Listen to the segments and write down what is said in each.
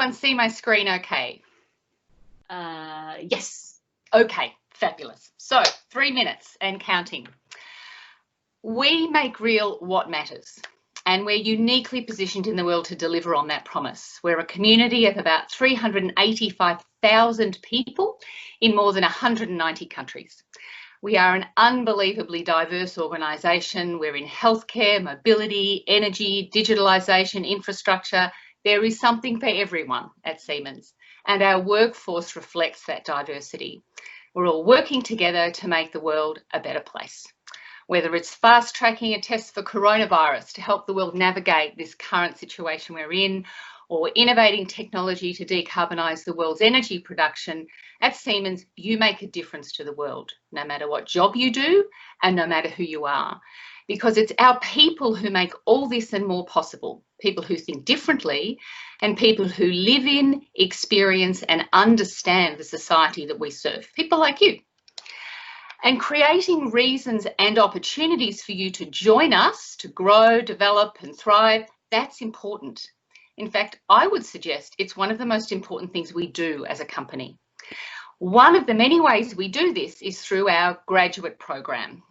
everyone see my screen okay? Yes. Okay, fabulous. So 3 minutes and counting. We make real what matters, and we're uniquely positioned in the world to deliver on that promise. We're a community of about 385,000 people in more than 190 countries. We are an unbelievably diverse organisation. We're in healthcare, mobility, energy, digitalisation, infrastructure. There is something for everyone at Siemens, and our workforce reflects that diversity. We're all working together to make the world a better place. Whether it's fast-tracking a test for coronavirus to help the world navigate this current situation we're in, or innovating technology to decarbonise the world's energy production, at Siemens, you make a difference to the world, no matter what job you do and no matter who you are. Because it's our people who make all this and more possible, people who think differently and people who live in, experience and understand the society that we serve, people like you. And creating reasons and opportunities for you to join us, to grow, develop and thrive, that's important. In fact, I would suggest it's one of the most important things we do as a company. One of the many ways we do this is through our graduate program.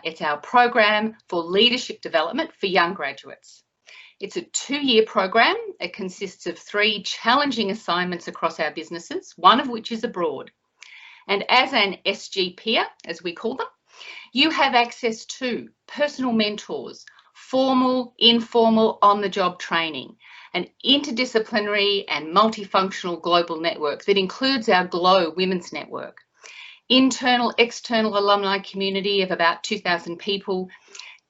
It's our program for leadership development for young graduates. It's a 2-year program. It consists of 3 challenging assignments across our businesses, one of which is abroad. And as an SG peer, as we call them, you have access to personal mentors, formal, informal, on-the-job training, an interdisciplinary and multifunctional global network that includes our GLOW Women's Network, internal, external alumni community of about 2,000 people.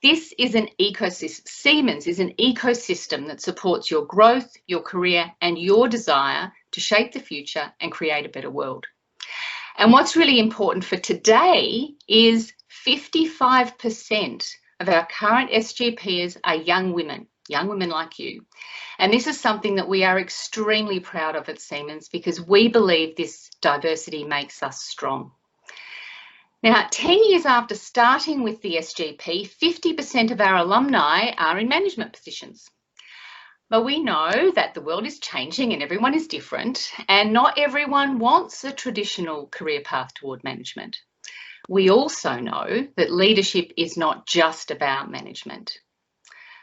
This is an ecosystem. Siemens is an ecosystem that supports your growth, your career, and your desire to shape the future and create a better world. And what's really important for today is 55% of our current SGPers are young women like you. And this is something that we are extremely proud of at Siemens because we believe this diversity makes us strong. Now, 10 years after starting with the SGP, 50% of our alumni are in management positions. But we know that the world is changing and everyone is different, and not everyone wants a traditional career path toward management. We also know that leadership is not just about management.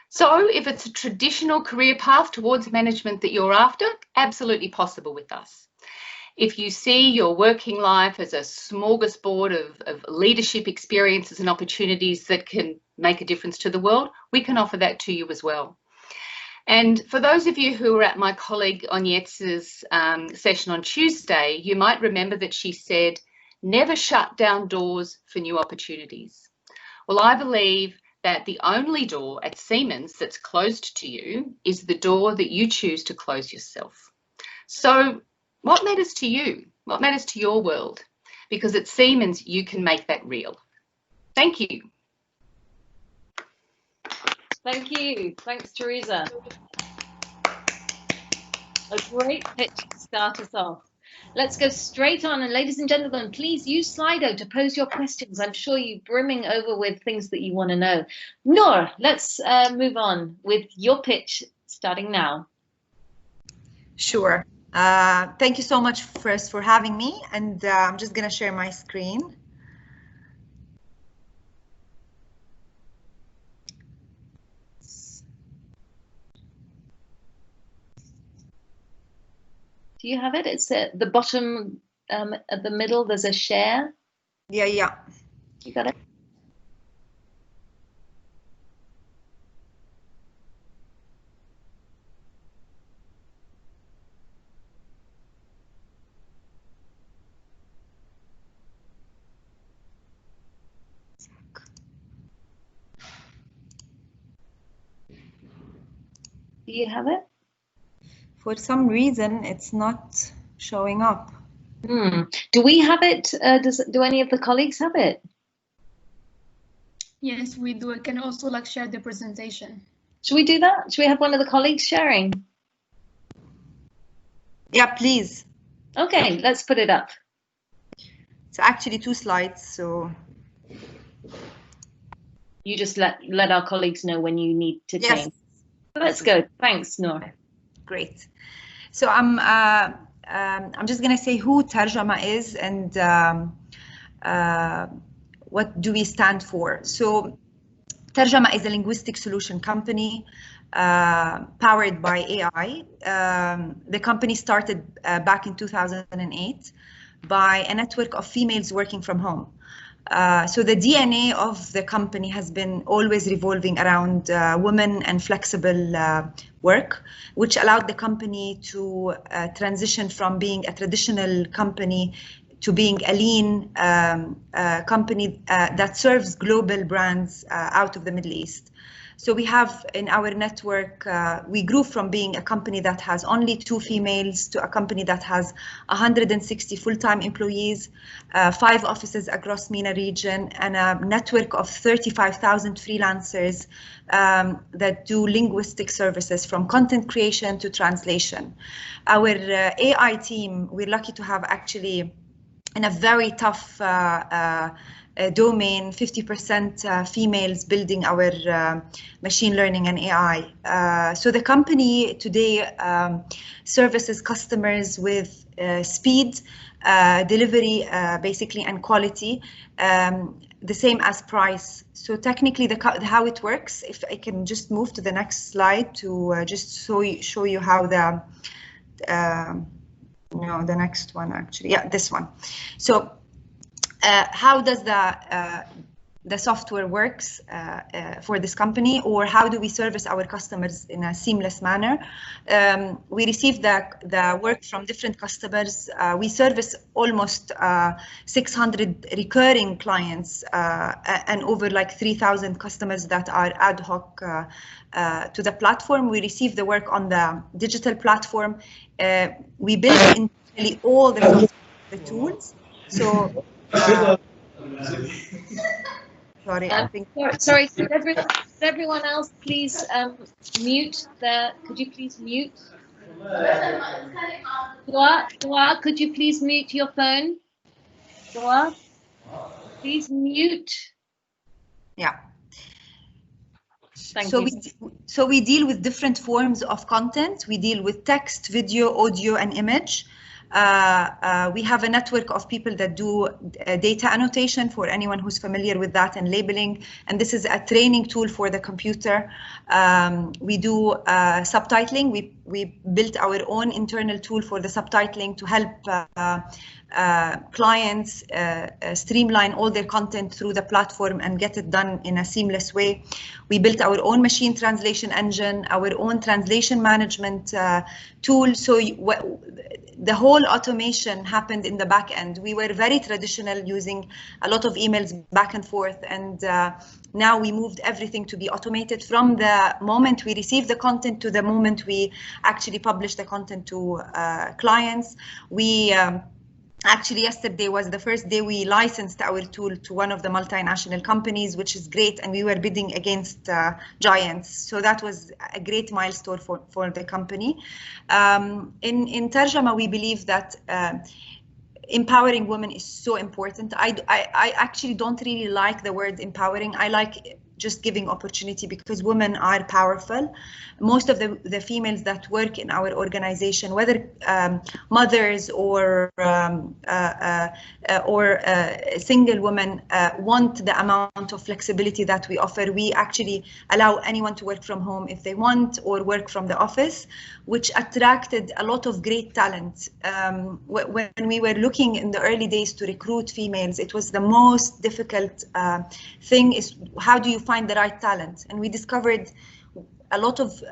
So if it's a traditional career path towards management that you're after, absolutely possible with us. If you see your working life as a smorgasbord of leadership experiences and opportunities that can make a difference to the world, we can offer that to you as well. And for those of you who were at my colleague Agnieszka's session on Tuesday, you might remember that she said, never shut down doors for new opportunities. Well, I believe that the only door at Siemens that's closed to you is the door that you choose to close yourself. So what matters to you? What matters to your world? Because at Siemens, you can make that real. Thank you. Thank you. Thanks, Teresa. A great pitch to start us off. Let's go straight on. And ladies and gentlemen, please use Slido to pose your questions. I'm sure you're brimming over with things that you want to know. Nour, let's move on with your pitch starting now. Sure. Thank you so much first for having me. And I'm just going to share my screen. Do you have it? It's at the bottom, at the middle, there's a share. Yeah. You got it? Do you have it? For some reason, it's not showing up. Do we have it? Do any of the colleagues have it? Yes, we do. I can also share the presentation. Should we do that? Should we have one of the colleagues sharing? Yeah, please. Okay, let's put it up. It's actually 2 slides, so. You just let our colleagues know when you need to change. Yes. Let's go. Thanks, Nour. Great. So I'm just going to say who Tarjama is and what do we stand for. So Tarjama is a linguistic solution company powered by AI. The company started back in 2008 by a network of females working from home. So the DNA of the company has been always revolving around women and flexible work, which allowed the company to transition from being a traditional company to being a lean company that serves global brands out of the Middle East. So we have in our network, we grew from being a company that has only 2 females to a company that has 160 full-time employees, 5 offices across MENA region, and a network of 35,000 freelancers that do linguistic services from content creation to translation. Our AI team, we're lucky to have actually in a very tough domain, 50% females building our machine learning and AI. So the company today services customers with speed, delivery, basically, and quality, the same as price. So technically, how it works, if I can just move to the next slide to just show you how the no, the next one actually, yeah, this one. So how does the software works for this company, or how do we service our customers in a seamless manner? We receive the work from different customers. We service almost 600 recurring clients and over like 3,000 customers that are ad hoc to the platform. We receive the work on the digital platform. We build internally all the tools. So sorry, I think. Sorry, could everyone else please mute there? Could you please mute? Nour, could you please mute your phone? Nour, please mute. Yeah. Thank you. So we deal with different forms of content. We deal with text, video, audio, and image. We have a network of people that do data annotation for anyone who's familiar with that, and labeling. And this is a training tool for the computer. We do subtitling. We built our own internal tool for the subtitling to help clients streamline all their content through the platform and get it done in a seamless way. We built our own machine translation engine, our own translation management tool. So the whole automation happened in the back end. We were very traditional, using a lot of emails back and forth, and now we moved everything to be automated from the moment we receive the content to the moment we actually publish the content to clients. We actually, yesterday was the first day we licensed our tool to one of the multinational companies, which is great, and we were bidding against giants. So that was a great milestone for the company. In Tarjama, we believe that empowering women is so important. I actually don't really like the word empowering. I like just giving opportunity, because women are powerful. Most of the females that work in our organization, whether mothers or single women, want the amount of flexibility that we offer. We actually allow anyone to work from home if they want, or work from the office, which attracted a lot of great talent. When we were looking in the early days to recruit females, it was the most difficult thing, is how do you find the right talent? And we discovered a lot of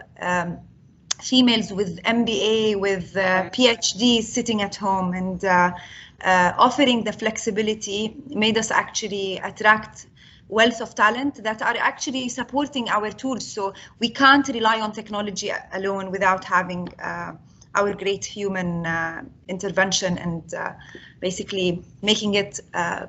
females with MBA, with PhDs sitting at home, and offering the flexibility made us actually attract wealth of talent that are actually supporting our tools. So we can't rely on technology alone without having our great human intervention and basically making it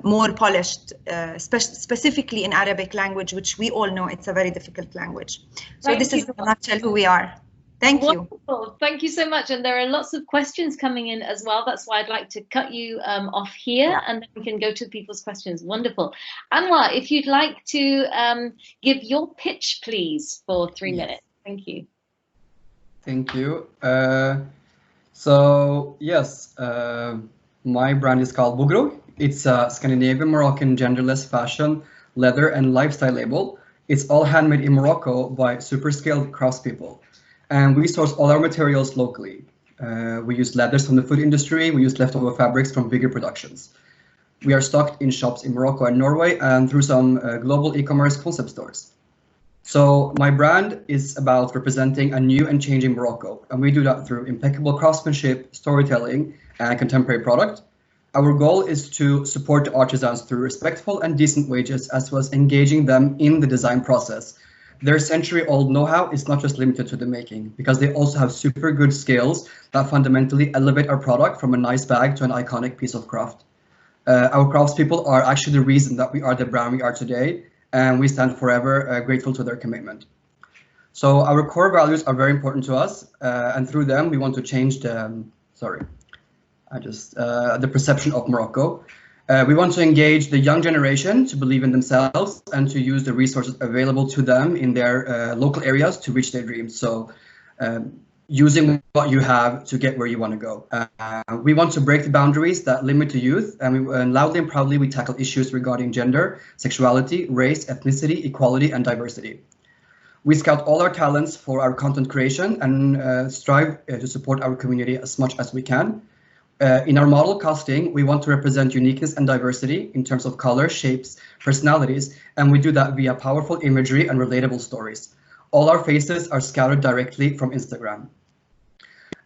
more polished, specifically in Arabic language, which we all know it's a very difficult language. So this is in a nutshell who we are. Thank you. Wonderful. Thank you so much. And there are lots of questions coming in as well. That's why I'd like to cut you off here, and then we can go to people's questions. Wonderful. Anwar, if you'd like to give your pitch, please, for 3 minutes. Thank you. Thank you. So yes, my brand is called Bougroug. It's a Scandinavian-Moroccan genderless fashion, leather, and lifestyle label. It's all handmade in Morocco by super skilled craftspeople. And we source all our materials locally. We use leathers from the food industry. We use leftover fabrics from bigger productions. We are stocked in shops in Morocco and Norway and through some global e-commerce concept stores. So my brand is about representing a new and changing Morocco, and we do that through impeccable craftsmanship, storytelling, and contemporary product. Our goal is to support the artisans through respectful and decent wages, as well as engaging them in the design process. Their century-old know-how is not just limited to the making, because they also have super good skills that fundamentally elevate our product from a nice bag to an iconic piece of craft. Our craftspeople are actually the reason that we are the brand we are today, and we stand forever grateful to their commitment. So our core values are very important to us, and through them we want to change the, the perception of Morocco. We want to engage the young generation to believe in themselves and to use the resources available to them in their local areas to reach their dreams. So using what you have to get where you want to go. We want to break the boundaries that limit the youth, and loudly and proudly we tackle issues regarding gender, sexuality, race, ethnicity, equality, and diversity. We scout all our talents for our content creation and strive to support our community as much as we can. In our model casting, we want to represent uniqueness and diversity in terms of color, shapes, personalities, and we do that via powerful imagery and relatable stories. All our faces are scouted directly from Instagram.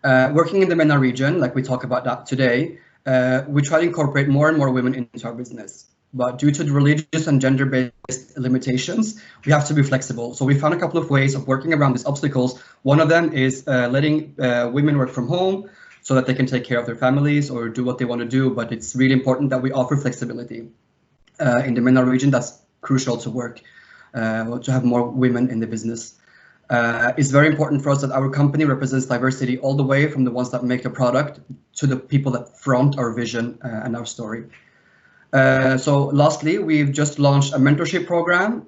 Working in the MENA region, like we talk about that today, we try to incorporate more and more women into our business. But due to the religious and gender-based limitations, we have to be flexible. So we found a couple of ways of working around these obstacles. One of them is letting women work from home so that they can take care of their families or do what they want to do. But it's really important that we offer flexibility. In the MENA region, that's crucial to work, to have more women in the business. It's very important for us that our company represents diversity all the way from the ones that make the product to the people that front our vision and our story. So lastly, we've just launched a mentorship program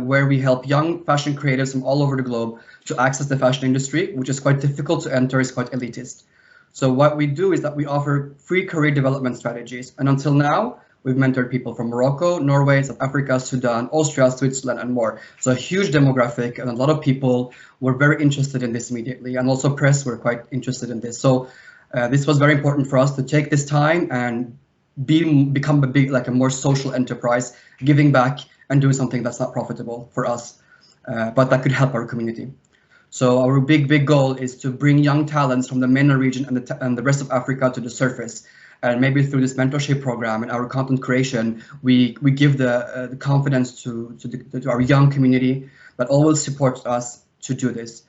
where we help young fashion creatives from all over the globe to access the fashion industry, which is quite difficult to enter, it's quite elitist. So what we do is that we offer free career development strategies. And until now, we've mentored people from Morocco, Norway, South Africa, Sudan, Austria, Switzerland, and more. So a huge demographic, and a lot of people were very interested in this immediately, and also press were quite interested in this. So this was very important for us to take this time and become a more social enterprise, giving back and doing something that's not profitable for us, but that could help our community. So our big goal is to bring young talents from the MENA region and the rest of Africa to the surface. And maybe through this mentorship program and our content creation, we give the confidence to our young community that always supports us to do this.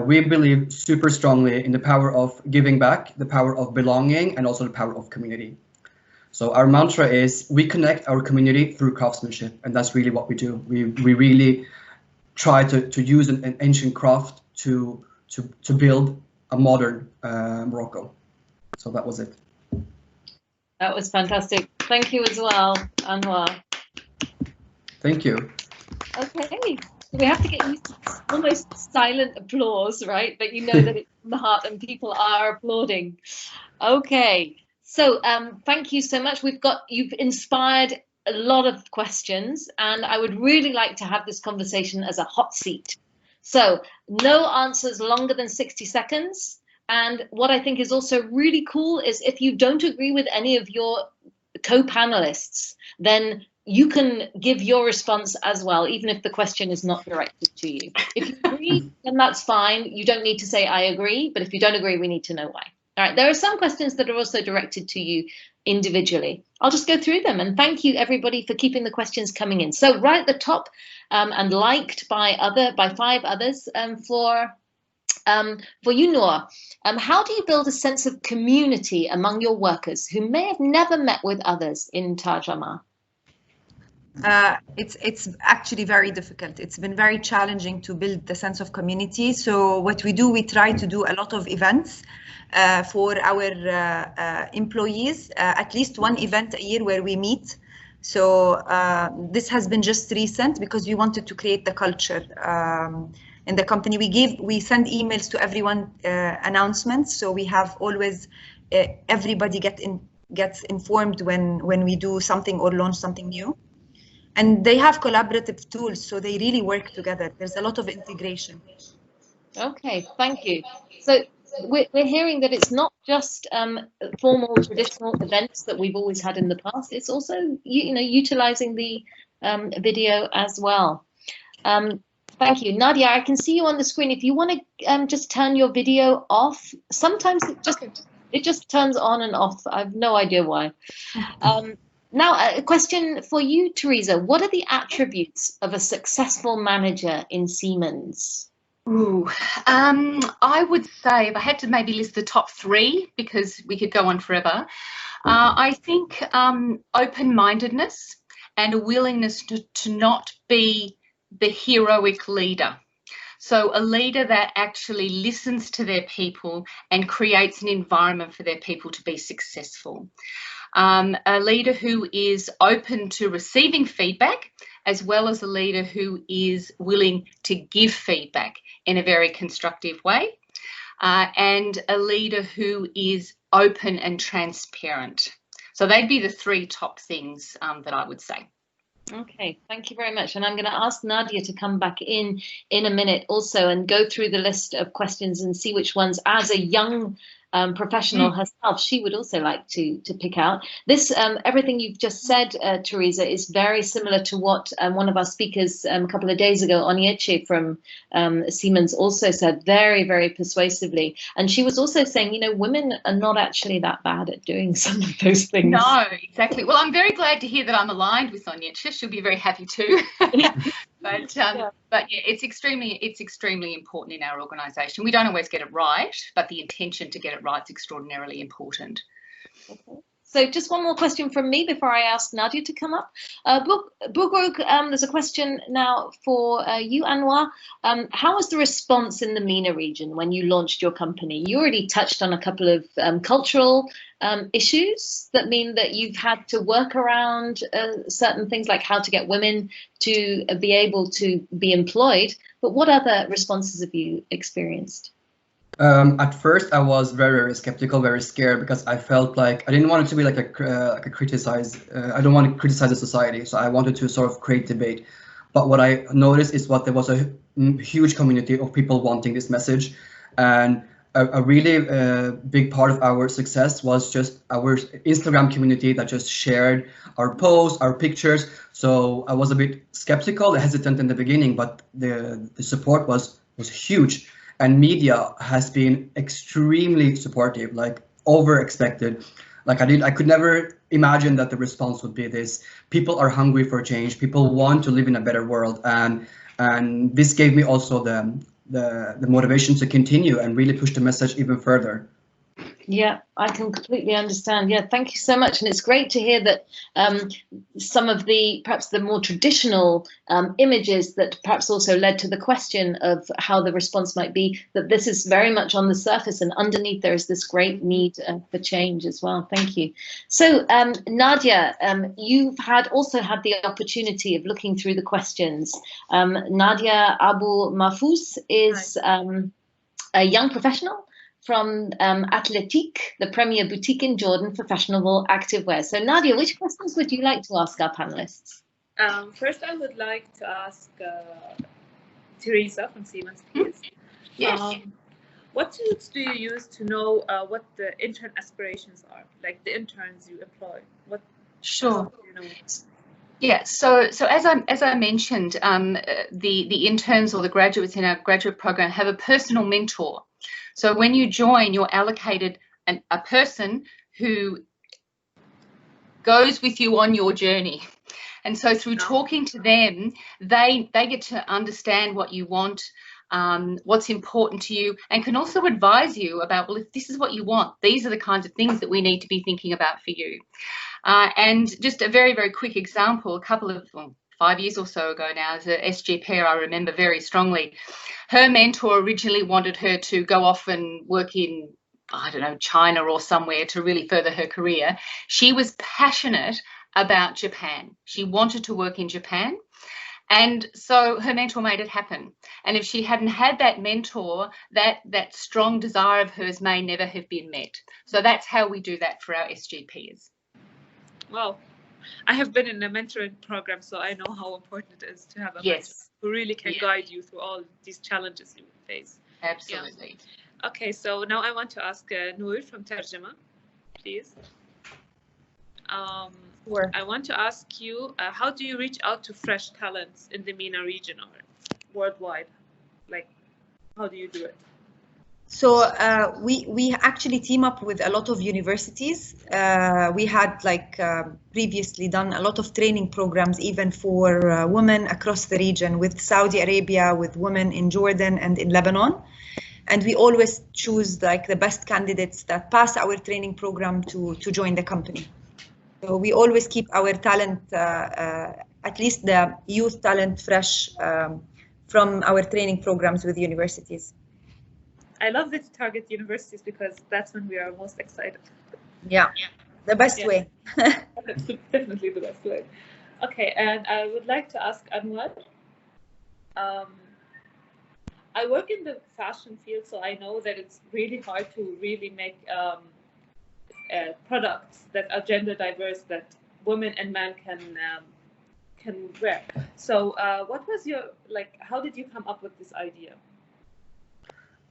We believe super strongly in the power of giving back, the power of belonging, and also the power of community. So our mantra is we connect our community through craftsmanship, and that's really what we do. We really try to use an ancient craft to build a modern Morocco. So that was it. That was fantastic. Thank you as well, Anwar. Thank you. Okay, we have to get used to almost silent applause, right? But you know that it's from the heart and people are applauding. Okay, so thank you so much. You've inspired a lot of questions, and I would really like to have this conversation as a hot seat. So no answers longer than 60 seconds. And what I think is also really cool is if you don't agree with any of your co-panelists, then you can give your response as well, even if the question is not directed to you. If you agree, then that's fine. You don't need to say, I agree. But if you don't agree, we need to know why. All right. There are some questions that are also directed to you individually. I'll just go through them. And thank you, everybody, for keeping the questions coming in. So right at the top and liked by 5 others for you, Nour, how do you build a sense of community among your workers who may have never met with others in Tarjama? It's actually very difficult. It's been very challenging to build the sense of community. So what we do, we try to do a lot of events for our employees, at least one event a year where we meet. So this has been just recent because we wanted to create the culture. in the company. We send emails to everyone, announcements, so we have always everybody gets informed when we do something or launch something new. And they have collaborative tools, so they really work together. There's a lot of integration. Okay, thank you. So we're hearing that it's not just formal traditional events that we've always had in the past. It's also utilizing the video as well. Thank you, Nadia. I can see you on the screen. If you want to just turn your video off, sometimes it just turns on and off. I have no idea why. Now, a question for you, Teresa. What are the attributes of a successful manager in Siemens? Ooh, I would say, if I had to maybe list the top 3, because we could go on forever, I think open-mindedness and a willingness to not be the heroic leader. So a leader that actually listens to their people and creates an environment for their people to be successful. A leader who is open to receiving feedback, as well as a leader who is willing to give feedback in a very constructive way, and a leader who is open and transparent. So they'd be the 3 top things that I would say. Okay, thank you very much. And I'm going to ask Nadia to come back in a minute also and go through the list of questions and see which ones, as a young professional herself, she would also like to pick out. This everything you've just said, Teresa, is very similar to what one of our speakers a couple of days ago, Onyedje from Siemens, also said very, very persuasively. And she was also saying, women are not actually that bad at doing some of those things. No, exactly. Well, I'm very glad to hear that I'm aligned with Onyedje. She'll be very happy too. But yeah, it's extremely important in our organisation. We don't always get it right, but the intention to get it right is extraordinarily important. Okay. So just one more question from me before I ask Nadia to come up. Bougroug, there's a question now for you, Anwar. How was the response in the MENA region when you launched your company? You already touched on a couple of cultural issues that mean that you've had to work around certain things, like how to get women to be able to be employed. But what other responses have you experienced? At first, I was very, very skeptical, very scared, because I felt like I didn't want it to be like a criticize. I don't want to criticize the society, so I wanted to sort of create debate. But what I noticed is there was a huge community of people wanting this message, and a really big part of our success was just our Instagram community that just shared our posts, our pictures. So I was a bit skeptical, hesitant in the beginning, but the support was huge. And media has been extremely supportive, like over expected. Like I could never imagine that the response would be this. People are hungry for change. People want to live in a better world, and this gave me also the motivation to continue and really push the message even further. Yeah, I can completely understand. Yeah, thank you so much. And it's great to hear that some of perhaps the more traditional images that perhaps also led to the question of how the response might be, that this is very much on the surface, and underneath there is this great need for change as well. Thank you. So Nadia, you've also had the opportunity of looking through the questions. Nadia Abu Mahfouz is a young professional from Atletique, the premier boutique in Jordan for fashionable activewear. So Nadia, which questions would you like to ask our panelists? First, I would like to ask Teresa from Siemens, please. Yes. What tools do you use to know what the intern aspirations are, like the interns you employ? Sure. You know? Yeah, so as I mentioned, the interns or the graduates in our graduate program have a personal mentor. So when you join, you're allocated a person who goes with you on your journey. And so through talking to them, they get to understand what you want, what's important to you, and can also advise you about, well, if this is what you want, these are the kinds of things that we need to be thinking about for you. And just a very, very quick example, 5 years or so ago now, as a SG pair, I remember very strongly, her mentor originally wanted her to go off and work in, I don't know, China or somewhere to really further her career. She was passionate about Japan. She wanted to work in Japan. And so her mentor made it happen. And if she hadn't had that mentor, that strong desire of hers may never have been met. So that's how we do that for our SGPs. Well, I have been in a mentoring program, so I know how important it is to have a mentor who really can guide you through all these challenges you face. Absolutely. Yeah. Okay, so now I want to ask Nour from Tarjama, please. I want to ask you, how do you reach out to fresh talents in the MENA region or worldwide? Like, how do you do it? So we actually team up with a lot of universities. We had previously done a lot of training programs even for women across the region, with Saudi Arabia, with women in Jordan and in Lebanon. And we always choose the best candidates that pass our training program to join the company. So we always keep our talent, at least the youth talent, fresh from our training programs with universities. I love that you target universities because that's when we are most excited. Yeah, the best way. That's definitely the best way. Okay, and I would like to ask Anwar. I work in the fashion field, so I know that it's really hard to really make products that are gender diverse that women and men can wear. So what was your, how did you come up with this idea?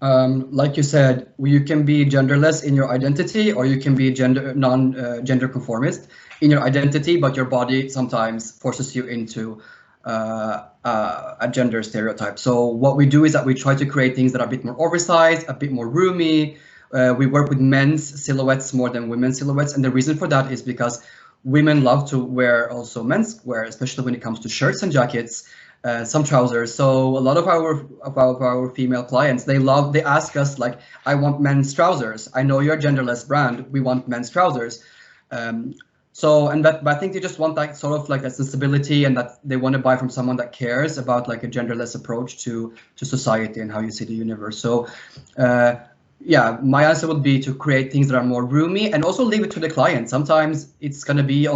Like you said, you can be genderless in your identity, or you can be non-gender conformist in your identity, but your body sometimes forces you into a gender stereotype. So what we do is that we try to create things that are a bit more oversized, a bit more roomy. We work with men's silhouettes more than women's silhouettes, and the reason for that is because women love to wear also men's wear, especially when it comes to shirts and jackets. Some trousers. So a lot of our female clients, they ask us like, I want men's trousers. I know you're a genderless brand. We want men's trousers. But I think they just want that sort of like that sensibility, and that they want to buy from someone that cares about like a genderless approach to society and how you see the universe. So yeah, my answer would be to create things that are more roomy and also leave it to the client. Sometimes it's going to be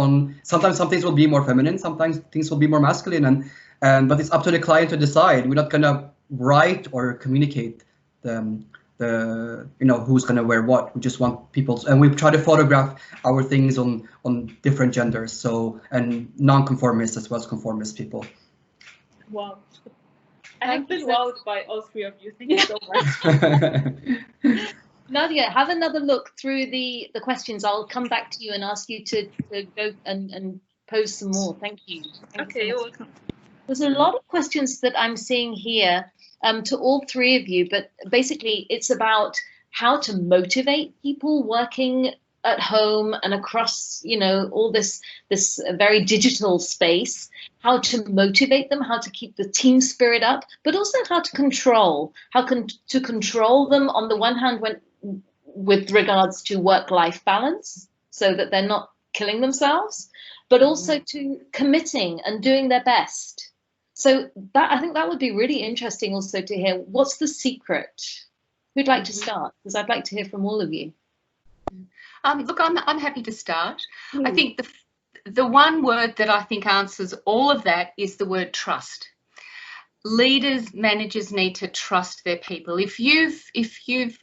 sometimes some things will be more feminine, sometimes things will be more masculine, but it's up to the client to decide. We're not going to write or communicate who's going to wear what. We just want people and we try to photograph our things on different genders, and non-conformist as well as conformist people. Wow. I have been wowed by all three of you. Thank you so much. Nadia, have another look through the questions. I'll come back to you and ask you to go and pose some more. Thank you. Okay, you're welcome. There's a lot of questions that I'm seeing here to all three of you, but basically it's about how to motivate people working at home and across, all this very digital space, how to motivate them, how to keep the team spirit up, but also how to control them on the one hand with regards to work-life balance, so that they're not killing themselves, but also to committing and doing their best. So I think that would be really interesting also to hear. What's the secret? Who'd like to start? Because I'd like to hear from all of you. Look, I'm happy to start. I think the one word that I think answers all of that is the word trust. Leaders, managers need to trust their people. If you've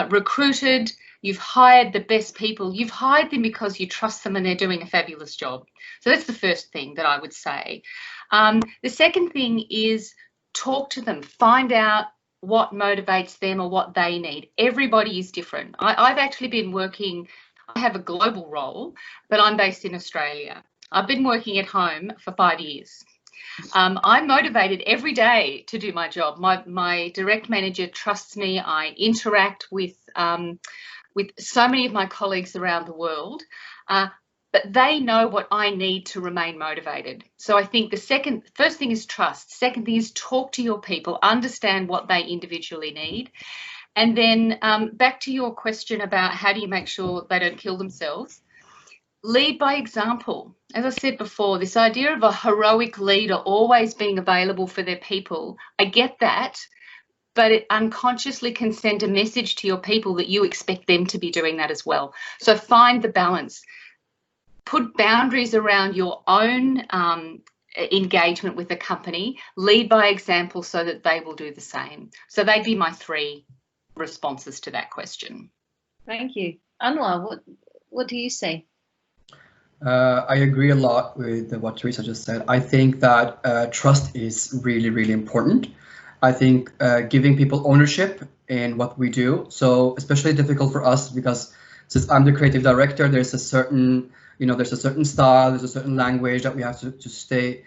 recruited, you've hired the best people, you've hired them because you trust them and they're doing a fabulous job. So that's the first thing that I would say. The second thing is talk to them, find out what motivates them or what they need. Everybody is different. I've actually been working, I have a global role, but I'm based in Australia. I've been working at home for 5 years. I'm motivated every day to do my job. My direct manager trusts me. I interact with so many of my colleagues around the world, but they know what I need to remain motivated. So I think the first thing is trust. Second thing is talk to your people, understand what they individually need. And then back to your question about how do you make sure they don't kill themselves? Lead by example. As I said before, this idea of a heroic leader always being available for their people, I get that, but it unconsciously can send a message to your people that you expect them to be doing that as well. So find the balance. Put boundaries around your own engagement with the company, lead by example so that they will do the same. So they'd be my 3 responses to that question. Thank you. Anwar, what do you say? I agree a lot with what Teresa just said. I think that trust is really, really important. I think giving people ownership in what we do, so especially difficult for us because since I'm the creative director, there's a certain, there's a certain style, there's a certain language that we have to stay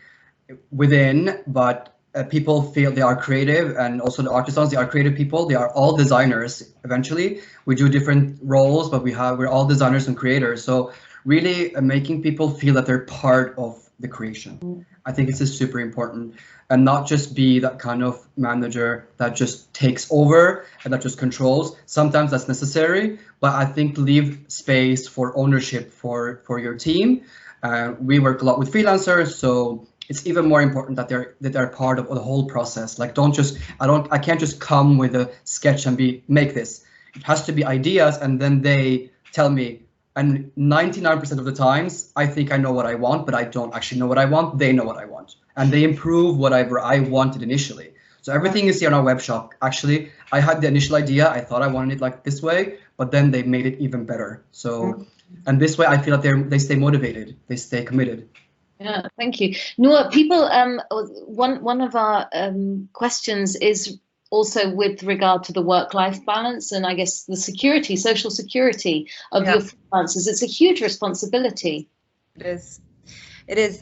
within, but people feel they are creative, and also the artisans, they are creative people. They are all designers. Eventually, we do different roles, but we're all designers and creators. So really making people feel that they're part of the creation. I think this is super important, and not just be that kind of manager that just takes over and that just controls. Sometimes that's necessary, but I think leave space for ownership for your team. We work a lot with freelancers, so it's even more important that they're part of the whole process. Like, I can't just come with a sketch and make this. It has to be ideas, and then they tell me. And 99% of the times, I think I know what I want, but I don't actually know what I want. They know what I want, and they improve whatever I wanted initially. So everything you see on our web shop, actually, I had the initial idea. I thought I wanted it like this way, but then they made it even better. So, and this way, I feel that they stay motivated, they stay committed. Yeah, thank you. Nour, people, one of our questions is also with regard to the work-life balance and I guess the security, social security of your freelancers. It's a huge responsibility. It is. It is.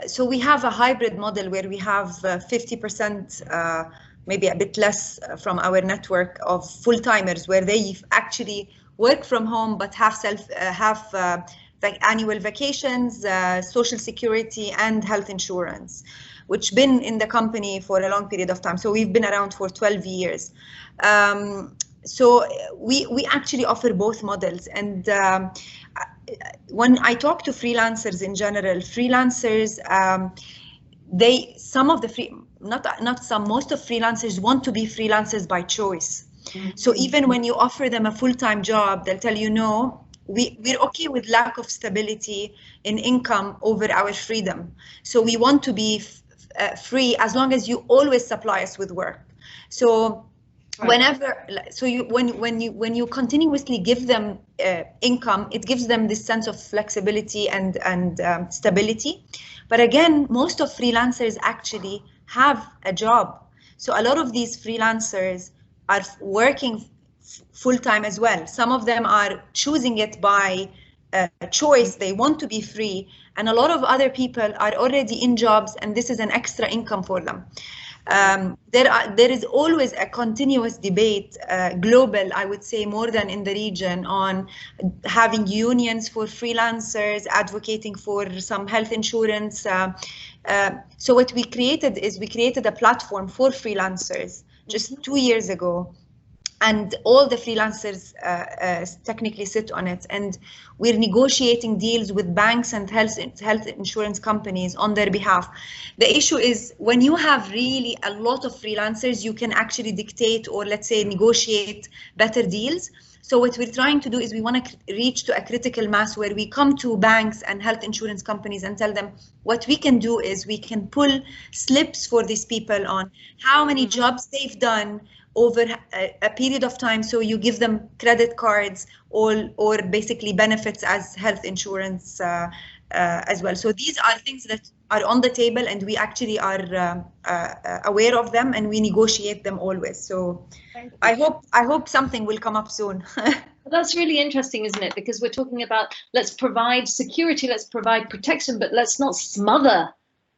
So we have a hybrid model where we have 50%, maybe a bit less from our network of full-timers, where they actually work from home but have like annual vacations, social security, and health insurance, which been in the company for a long period of time. So we've been around for 12 years. So we actually offer both models. And when I talk to freelancers in general, most of freelancers want to be freelancers by choice. So even when you offer them a full-time job, they'll tell you, no, we're okay with lack of stability in income over our freedom. So we want to be free as long as you always supply us with work. So when you continuously give them income, it gives them this sense of flexibility and stability. But again, most of freelancers actually have a job. So a lot of these freelancers are working full-time as well. Some of them are choosing it by choice. They want to be free, and a lot of other people are already in jobs, and this is an extra income for them. There is always a continuous debate, global, I would say, more than in the region, on having unions for freelancers, advocating for some health insurance. So what we created is we created a platform for freelancers just 2 years ago. And all the freelancers technically sit on it. And we're negotiating deals with banks and health insurance companies on their behalf. The issue is when you have really a lot of freelancers, you can actually dictate or let's say negotiate better deals. So what we're trying to do is we want to reach to a critical mass where we come to banks and health insurance companies and tell them what we can do is we can pull slips for these people on how many jobs they've done over a period of time. So you give them credit cards or basically benefits as health insurance as well. So these are things that are on the table, and we actually are aware of them, and we negotiate them always. So I hope something will come up soon. That's really interesting, isn't it? Because we're talking about let's provide security, let's provide protection, but let's not smother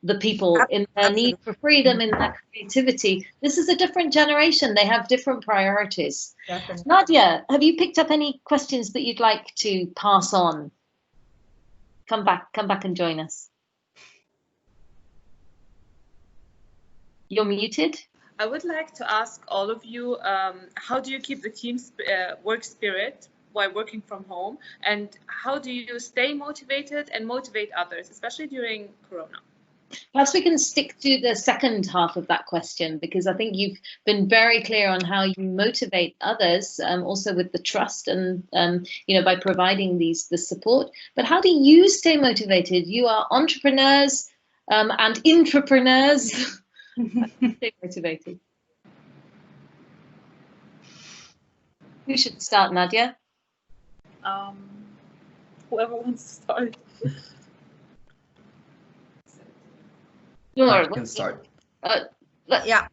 the people in their need for freedom, in their creativity. This is a different generation. They have different priorities. Definitely. Nadia, have you picked up any questions that you'd like to pass on? Come back and join us. You're muted. I would like to ask all of you, how do you keep the team's work spirit while working from home? And how do you stay motivated and motivate others, especially during Corona? Perhaps we can stick to the second half of that question, because I think you've been very clear on how you motivate others, also with the trust and by providing the support. But how do you stay motivated? You are entrepreneurs, and entrepreneurs. Stay motivated. Who should start, Nadia? Whoever wants to start. I can start. Yeah,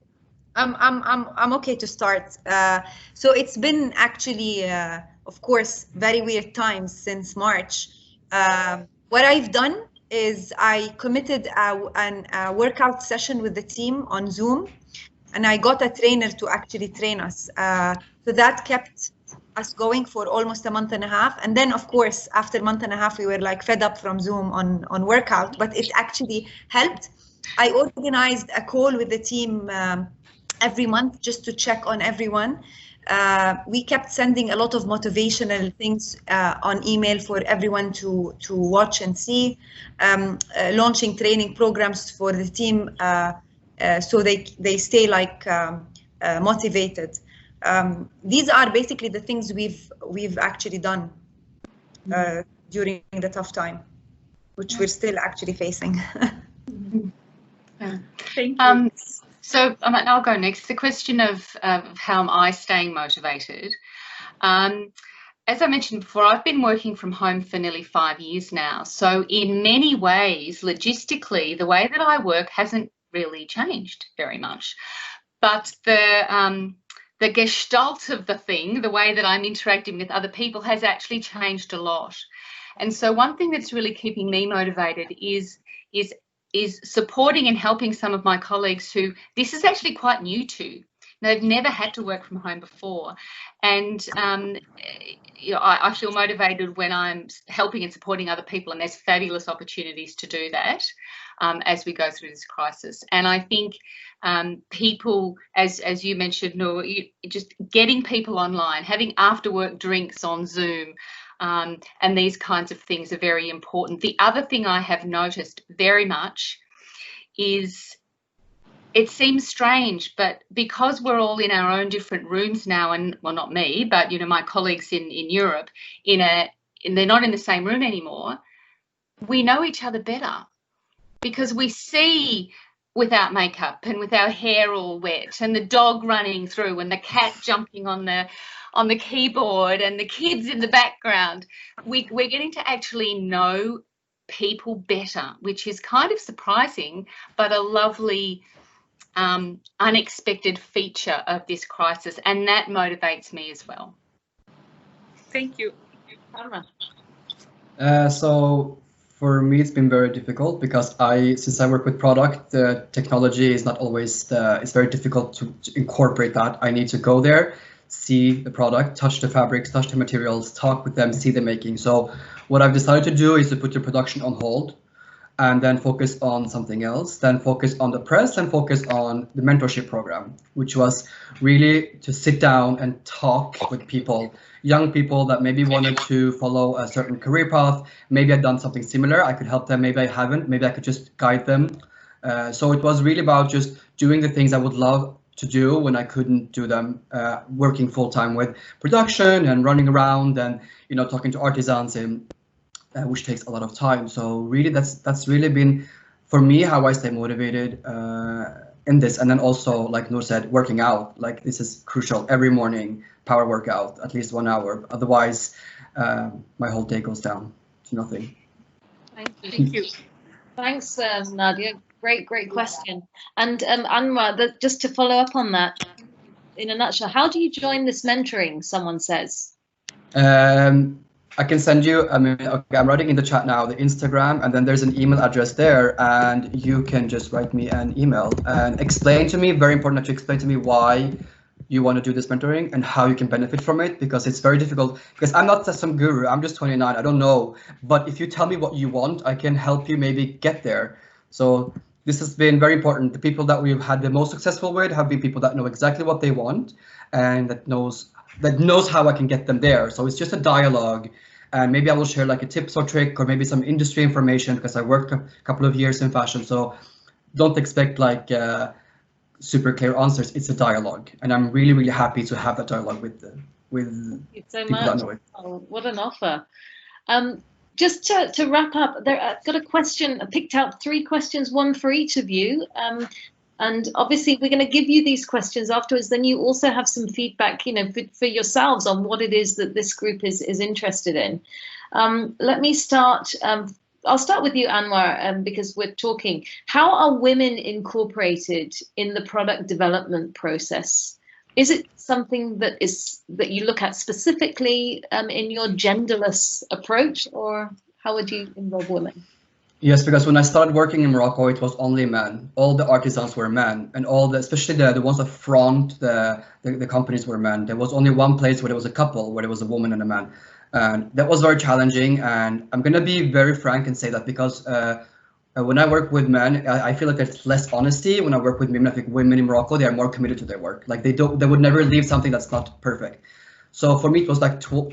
I'm okay to start. So it's been actually, of course, very weird times since March. What I've done is I committed a workout session with the team on Zoom, and I got a trainer to actually train us. So that kept us going for almost a month and a half. And then, of course, after a month and a half, we were like fed up from Zoom on workout, but it actually helped. I organized a call with the team every month just to check on everyone. We kept sending a lot of motivational things on email for everyone to watch and see, launching training programs for the team so they stay like motivated. These are basically the things we've actually done during the tough time, which we're still actually facing. Thank you. So I'll go next. The question of how am I staying motivated? As I mentioned before, I've been working from home for nearly 5 years now. So in many ways, logistically, the way that I work hasn't really changed very much. But the gestalt of the thing, the way that I'm interacting with other people, has actually changed a lot. And so one thing that's really keeping me motivated is supporting and helping some of my colleagues who this is actually quite new to. They've never had to work from home before. And you know, I feel motivated when I'm helping and supporting other people, and there's fabulous opportunities to do that as we go through this crisis. And I think people, as you mentioned, Nour, just getting people online, having after work drinks on Zoom, and these kinds of things are very important. The other thing I have noticed very much is, it seems strange, but because we're all in our own different rooms now, and well, not me, but you know, my colleagues in Europe, they're not in the same room anymore, we know each other better because we see without makeup and with our hair all wet and the dog running through and the cat jumping on the keyboard and the kids in the background. We're getting to actually know people better, which is kind of surprising, but a lovely unexpected feature of this crisis, and that motivates me as well. Thank you. So for me, it's been very difficult because since I work with product, the technology is not always it's very difficult to incorporate that. I need to go there, see the product, touch the fabrics, touch the materials, talk with them, see the making. So what I've decided to do is to put the production on hold and then focus on something else, then focus on the press and focus on the mentorship program, which was really to sit down and talk with people, young people that maybe wanted to follow a certain career path. Maybe I'd done something similar, I could help them, maybe I haven't, maybe I could just guide them. So it was really about just doing the things I would love to do when I couldn't do them, working full time with production and running around and, you know, talking to artisans and which takes a lot of time. So really that's really been for me how I stay motivated in this. And then also, like Nour said, working out, like this is crucial. Every morning, power workout, at least 1 hour. Otherwise, my whole day goes down to nothing. Thank you. Thanks, Nadia. Great question. And Anwar, just to follow up on that, in a nutshell, how do you join this mentoring, someone says? I can send you, okay, I'm writing in the chat now, the Instagram, and then there's an email address there, and you can just write me an email and explain to me, very important that you explain to me why you want to do this mentoring and how you can benefit from it, because it's very difficult, because I'm not some guru, I'm just 29, I don't know, but if you tell me what you want, I can help you maybe get there. So this has been very important. The people that we've had the most successful with have been people that know exactly what they want and that knows how I can get them there. So it's just a dialogue, and maybe I will share like a tips or trick or maybe some industry information because I worked a couple of years in fashion. So don't expect like super clear answers. It's a dialogue, and I'm really happy to have that dialogue with people that know it. Oh, what an offer. just to wrap up, I've got a question. I picked out 3 questions, one for each of you. And obviously, we're going to give you these questions afterwards. Then you also have some feedback, you know, for yourselves on what it is that this group is interested in. Let me start. I'll start with you, Anwar, because we're talking. How are women incorporated in the product development process? Is it something that you look at specifically in your genderless approach, or how would you involve women? Yes, because when I started working in Morocco, it was only men. All the artisans were men, and especially the ones that front the companies were men. There was only one place where there was a couple, where there was a woman and a man. And that was very challenging. And I'm going to be very frank and say that because when I work with men, I feel like there's less honesty. When I work with women, I think women in Morocco, they are more committed to their work. Like they would never leave something that's not perfect. So for me, it was like two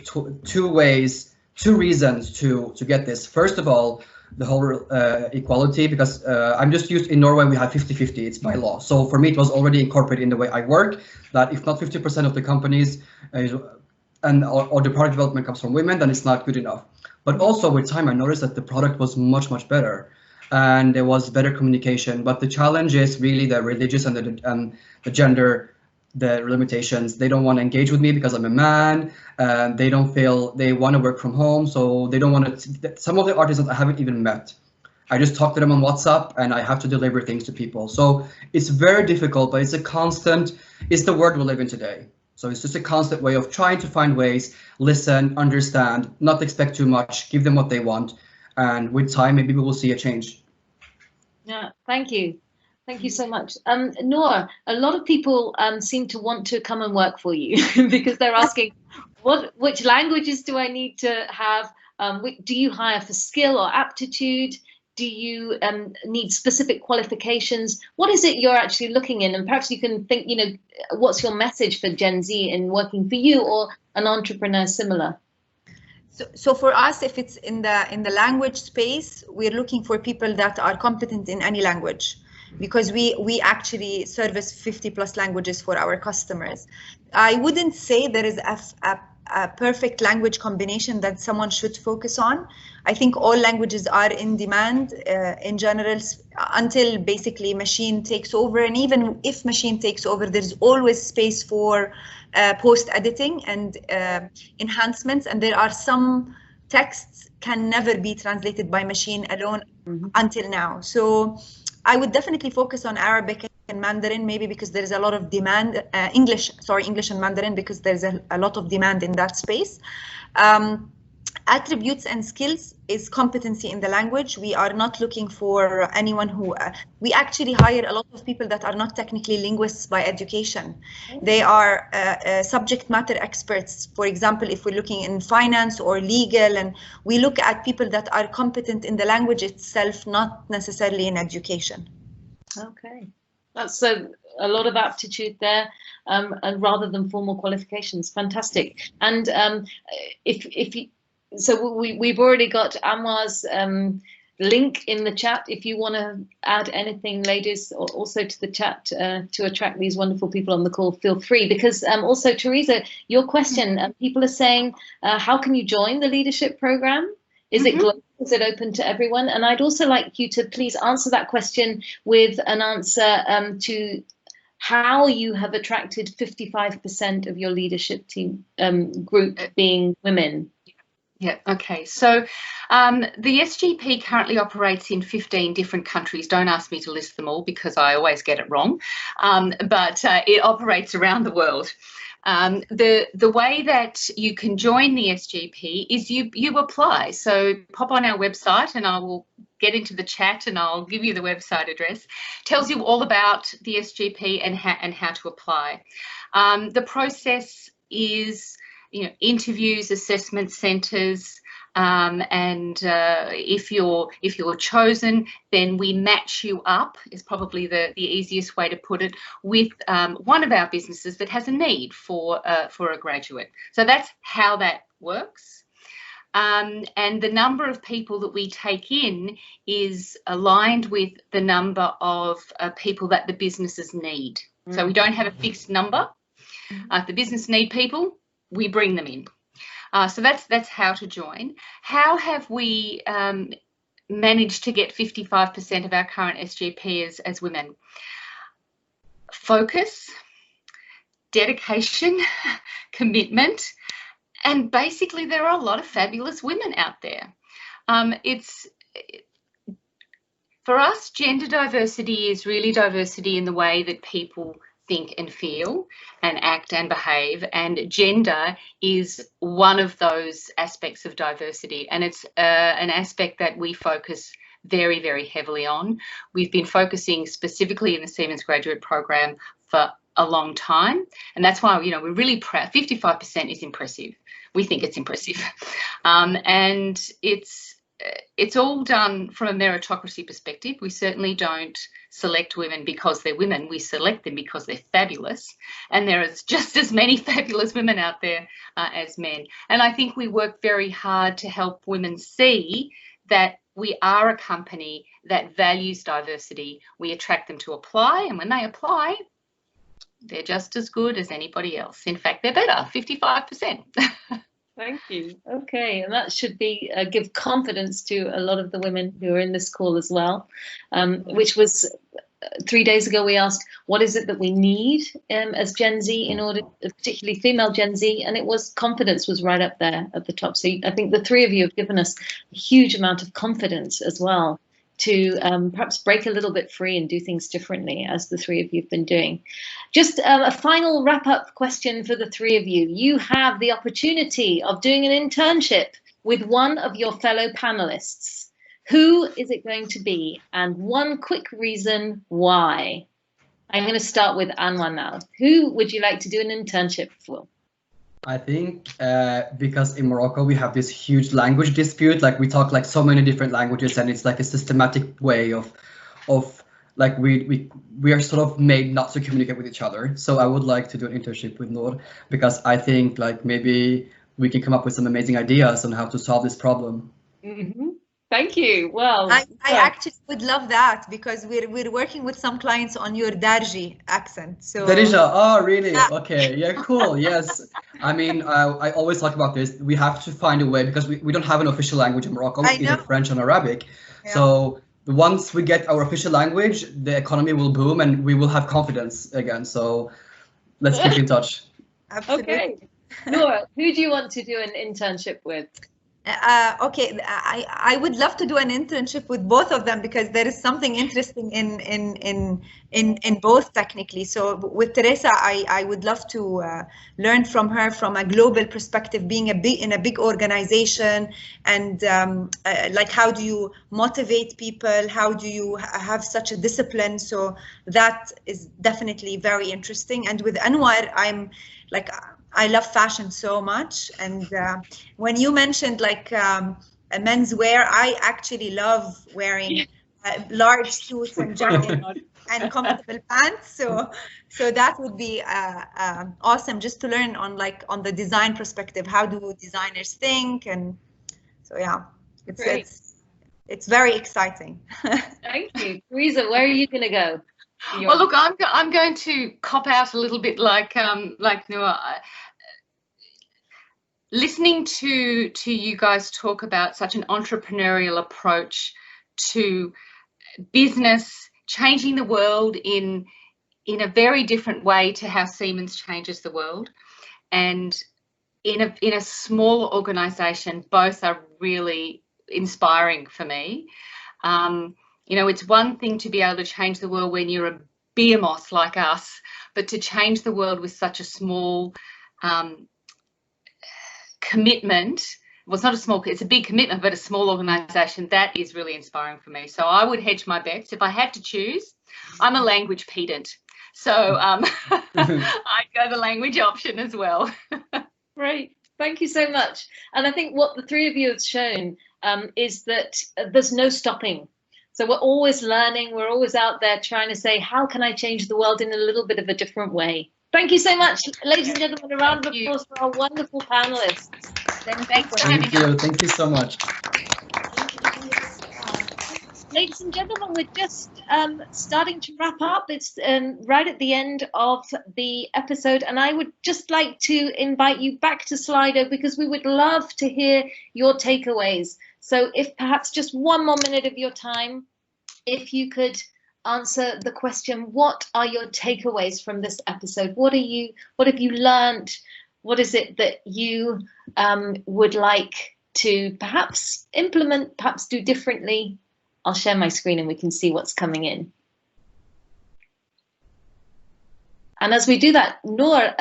reasons to get this. First of all, the whole equality, because I'm just used in Norway, we have 50-50, it's by law. So for me, it was already incorporated in the way I work, that if not 50% of the companies or the product development comes from women, then it's not good enough. But also with time, I noticed that the product was much, much better. And there was better communication. But the challenge is really the religious and the gender, the limitations. They don't want to engage with me because I'm a man. They don't feel they want to work from home. So they don't want to. Some of the artisans I haven't even met. I just talk to them on WhatsApp and I have to deliver things to people. So it's very difficult, but it's the world we live in today. So it's just a constant way of trying to find ways, listen, understand, not expect too much, give them what they want. And with time, maybe we will see a change. Yeah, thank you. Thank you so much. Nour, a lot of people seem to want to come and work for you because they're asking, which languages do I need to have? Do you hire for skill or aptitude? Do you need specific qualifications? What is it you're actually looking in? And perhaps you can think, you know, what's your message for Gen Z in working for you or an entrepreneur similar? So for us, if it's in the language space, we're looking for people that are competent in any language, because we actually service 50+ languages for our customers. I wouldn't say there is a perfect language combination that someone should focus on. I think all languages are in demand in general until basically machine takes over. And even if machine takes over, there's always space for post-editing and enhancements. And there are some texts can never be translated by machine alone until now. So I would definitely focus on Arabic and Mandarin, maybe because there is a lot of demand, English and Mandarin, because there's a lot of demand in that space. Attributes and skills is competency in the language. We are not looking for anyone who, we actually hire a lot of people that are not technically linguists by education. They are subject matter experts. For example, if we're looking in finance or legal, and we look at people that are competent in the language itself, not necessarily in education. Okay. That's a lot of aptitude there, and rather than formal qualifications. Fantastic. And so we've already got Anwar's link in the chat. If you want to add anything, ladies, or also to the chat to attract these wonderful people on the call, feel free. Because also, Teresa, your question, people are saying, how can you join the leadership program? Is it global? Is it open to everyone? And I'd also like you to please answer that question with an answer to how you have attracted 55% of your leadership team group being women. Yeah, okay. So the SGP currently operates in 15 different countries. Don't ask me to list them all because I always get it wrong, but it operates around the world. The way that you can join the SGP is you apply. So pop on our website and I will get into the chat and I'll give you the website address. Tells you all about the SGP and how to apply. The process is, you know, interviews, assessment centres, and if you're chosen, then we match you up, is probably the easiest way to put it, with one of our businesses that has a need for a graduate. So that's how that works. And the number of people that we take in is aligned with the number of people that the businesses need. So we don't have a fixed number. If the business need people, we bring them in. So that's how to join. How have we managed to get 55% of our current SGP as women? Focus, dedication, commitment, and basically there are a lot of fabulous women out there. For us, gender diversity is really diversity in the way that people think and feel and act and behave, and gender is one of those aspects of diversity, and it's an aspect that we focus very, very heavily on. We've been focusing specifically in the Siemens graduate program for a long time, and that's why, you know, we're really proud. 55% is impressive. We think it's impressive, and it's all done from a meritocracy perspective. We certainly don't select women because they're women. We select them because they're fabulous, and there is just as many fabulous women out there as men. And I think we work very hard to help women see that we are a company that values diversity. We attract them to apply, and when they apply, they're just as good as anybody else. In fact, they're better, 55%. Thank you. Okay, and that should be give confidence to a lot of the women who are in this call as well, which was 3 days ago we asked, what is it that we need as Gen Z in order, particularly female Gen Z, and it was confidence was right up there at the top. So I think the three of you have given us a huge amount of confidence as well to perhaps break a little bit free and do things differently, as the three of you have been doing. Just a final wrap-up question for the three of you. You have the opportunity of doing an internship with one of your fellow panelists. Who is it going to be? And one quick reason why. I'm going to start with Anwar now. Who would you like to do an internship for? I think because in Morocco we have this huge language dispute, like we talk like so many different languages, and it's like a systematic way of like we are sort of made not to communicate with each other. So I would like to do an internship with Nour, because I think like maybe we can come up with some amazing ideas on how to solve this problem. Mm-hmm. Thank you. Well, I actually would love that, because we're working with some clients on your Darji accent. So Teresa, oh really? Yeah. Okay, yeah, cool. Yes, I mean I always talk about this. We have to find a way, because we don't have an official language in Morocco, either French or Arabic. Yeah. So once we get our official language, the economy will boom and we will have confidence again. So let's keep in touch. Absolutely. Okay, Nour, who do you want to do an internship with? Okay, I would love to do an internship with both of them, because there is something interesting in both technically. So with Teresa, I would love to learn from her from a global perspective, being in a big organization, and like how do you motivate people? How do you have such a discipline? So that is definitely very interesting. And with Anwar, I'm like, I love fashion so much, and when you mentioned like menswear, I actually love wearing large suits and jackets and comfortable pants. So that would be awesome, just to learn on the design perspective. How do designers think? And so yeah, it's very exciting. Thank you, Teresa. Where are you going to go? Well, look, I'm going to cop out a little bit like Nour. Listening to you guys talk about such an entrepreneurial approach to business, changing the world in a very different way to how Siemens changes the world, and in a small organisation, both are really inspiring for me. You know, it's one thing to be able to change the world when you're a behemoth like us, but to change the world with such a small commitment. Well, it's not a small, it's a big commitment, but a small organisation, that is really inspiring for me. So I would hedge my bets. If I had to choose, I'm a language pedant, so I'd go the language option as well. Great, thank you so much. And I think what the three of you have shown is that there's no stopping. So we're always learning, we're always out there trying to say, how can I change the world in a little bit of a different way? Thank you so much, ladies and gentlemen. A round of applause for our wonderful panelists. Thank you so much. Ladies and gentlemen, we're just starting to wrap up. It's right at the end of the episode, and I would just like to invite you back to Slido because we would love to hear your takeaways. So if perhaps just one more minute of your time, if you could answer the question, what are your takeaways from this episode? What have you learned? What is it that you would like to perhaps implement, perhaps do differently? I'll share my screen and we can see what's coming in. And as we do that, Nour,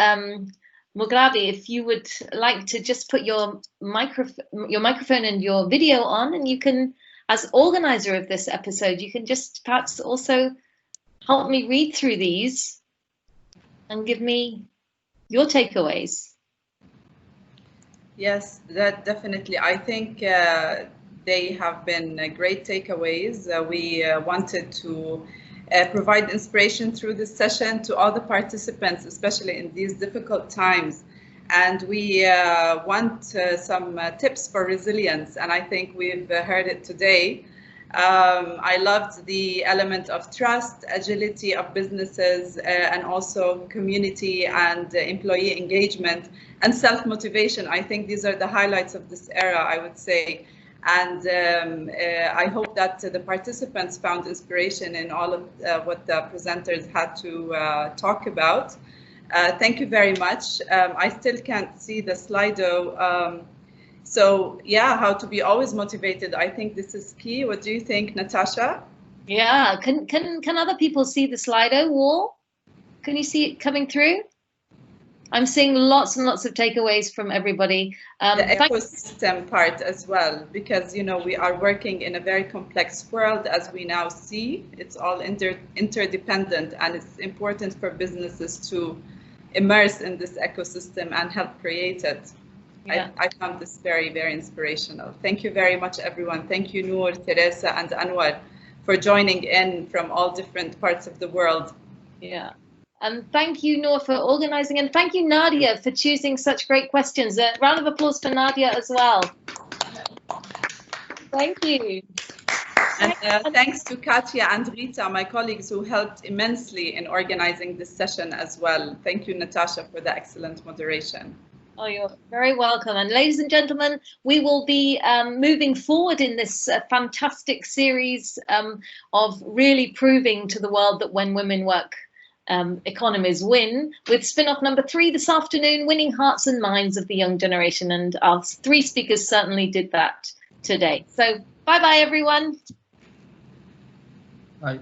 Bougroug, if you would like to just put your microphone and your video on, and you can, as organizer of this episode, you can just perhaps also help me read through these and give me your takeaways. Yes, that definitely. I think they have been great takeaways. We wanted to provide inspiration through this session to all the participants, especially in these difficult times. And we want some tips for resilience, and I think we've heard it today. I loved the element of trust, agility of businesses, and also community and employee engagement and self-motivation. I think these are the highlights of this era, I would say. And I hope that the participants found inspiration in all of what the presenters had to talk about. Thank you very much. I still can't see the Slido. So yeah, how to be always motivated. I think this is key. What do you think, Natasha? Yeah, can other people see the Slido wall? Can you see it coming through? I'm seeing lots and lots of takeaways from everybody. The ecosystem part as well, because we are working in a very complex world, as we now see. It's all interdependent, and it's important for businesses to immerse in this ecosystem and help create it. Yeah. I found this very, very inspirational. Thank you very much, everyone. Thank you, Nour, Teresa, and Anwar, for joining in from all different parts of the world. Yeah. And thank you, Nour, for organizing, and thank you, Nadia, for choosing such great questions. A round of applause for Nadia as well. Thank you. And thanks to Katya and Rita, my colleagues, who helped immensely in organizing this session as well. Thank you, Natasha, for the excellent moderation. Oh, you're very welcome. And ladies and gentlemen, we will be moving forward in this fantastic series of really proving to the world that when women work, economies win, with spin-off number 3 this afternoon, winning hearts and minds of the young generation. And our 3 speakers certainly did that today. So bye-bye, everyone. Bye.